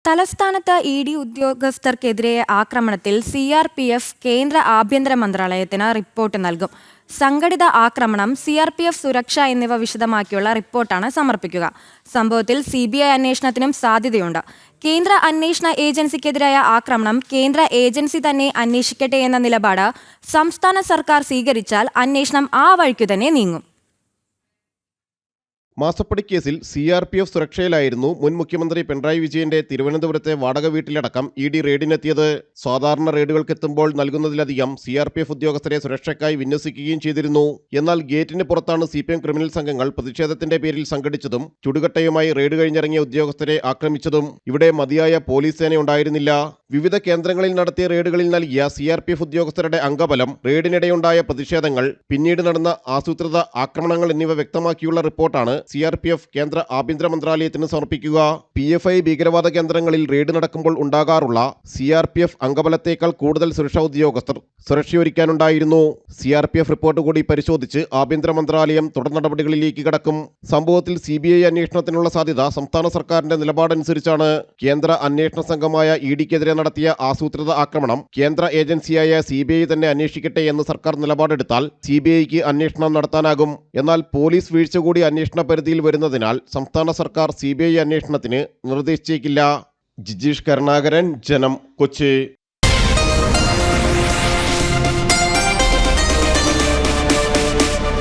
തലസ്ഥാനത്ത് ഇ.ഡി. ഉദ്യോഗസ്ഥർക്കെതിരായ ആക്രമണത്തിൽ സി.ആർ.പി.എഫ് കേന്ദ്ര ആഭ്യന്തര മന്ത്രാലയത്തിന് റിപ്പോർട്ട് നൽകും. സംഘടിത ആക്രമണം, സി.ആർ.പി.എഫ് സുരക്ഷ എന്നിവ വിശദമാക്കിയുള്ള റിപ്പോർട്ടാണ് സമർപ്പിക്കുക. സംഭവത്തിൽ സി.ബി.ഐ അന്വേഷണത്തിനും സാധ്യതയുണ്ട്. കേന്ദ്ര അന്വേഷണ ഏജൻസിക്കെതിരായ ആക്രമണം കേന്ദ്ര ഏജൻസി തന്നെ അന്വേഷിക്കട്ടെ എന്ന നിലപാട് സംസ്ഥാന സർക്കാർ സ്വീകരിച്ചാൽ അന്വേഷണം ആ വഴിക്കു തന്നെ നീങ്ങും. മാസപ്പടി കേസിൽ സി.ആർ.പി.എഫ് സുരക്ഷയിലായിരുന്നു മുൻ മുഖ്യമന്ത്രി പിണറായി വിജയന്റെ തിരുവനന്തപുരത്തെ വാടക വീട്ടിലടക്കം ഇ.ഡി. റെയ്ഡിനെത്തിയത്. സാധാരണ റെയ്ഡുകൾക്കെത്തുമ്പോൾ നൽകുന്നതിലധികം സി.ആർ.പി.എഫ് ഉദ്യോഗസ്ഥരെ സുരക്ഷയ്ക്കായി വിന്യസിക്കുകയും ചെയ്തിരുന്നു. എന്നാൽ ഗേറ്റിന് പുറത്താണ് CPM ക്രിമിനൽ സംഘങ്ങൾ പ്രതിഷേധത്തിന്റെ പേരിൽ സംഘടിച്ചതും ചുടുകട്ടയുമായി റെയ്ഡ് കഴിഞ്ഞിറങ്ങിയ ഉദ്യോഗസ്ഥരെ ആക്രമിച്ചതും. ഇവിടെ മതിയായ പോലീസ് സേനയുണ്ടായിരുന്നില്ല. വിവിധ കേന്ദ്രങ്ങളിൽ നടത്തിയ റെയ്ഡുകളിൽ നൽകിയ സി.ആർ.പി.എഫ് ഉദ്യോഗസ്ഥരുടെ അംഗബലം, റെയ്ഡിനിടെയുണ്ടായ പ്രതിഷേധങ്ങൾ, പിന്നീട് നടന്ന ആസൂത്രിത ആക്രമണങ്ങൾ എന്നിവ വ്യക്തമാക്കിയുള്ള റിപ്പോർട്ടാണ് സി.ആർ.പി.എഫ് കേന്ദ്ര ആഭ്യന്തര മന്ത്രാലയത്തിന് സമർപ്പിക്കുക. PFI ഭീകരവാദ കേന്ദ്രങ്ങളിൽ റെയ്ഡ് നടക്കുമ്പോൾ ഉണ്ടാകാറുള്ള സി.ആർ.പി.എഫ് അംഗബലത്തേക്കാൾ കൂടുതൽ സുരക്ഷാ ഉദ്യോഗസ്ഥർ സുരക്ഷയൊരുക്കാനുണ്ടായിരുന്നു. സി.ആർ.പി.എഫ് റിപ്പോർട്ട് കൂടി പരിശോധിച്ച് ആഭ്യന്തര മന്ത്രാലയം തുടർ നടപടികളിലേക്ക് കടക്കും. സംഭവത്തിൽ CBI അന്വേഷണത്തിനുള്ള സാധ്യത സംസ്ഥാന സർക്കാരിന്റെ നിലപാടനുസരിച്ചാണ്. കേന്ദ്ര അന്വേഷണ സംഘമായ ഇ.ഡിക്കെതിരെ നടത്തിയ ആസൂത്രിത ആക്രമണം കേന്ദ്ര ഏജൻസിയായ CBI തന്നെ അന്വേഷിക്കട്ടെ എന്ന് സർക്കാർ നിലപാടെടുത്താൽ CBIക്ക് അന്വേഷണം നടത്താനാകും. എന്നാൽ പോലീസ് വീഴ്ച കൂടി അന്വേഷണ പരിധിയിൽ വരുന്നതിനാൽ സംസ്ഥാന സർക്കാർ CBI അന്വേഷണത്തിന് നിർദ്ദേശിച്ചേക്കില്ല. ജിജീഷ് കരുണാകരൻ, ജനം, കൊച്ചി.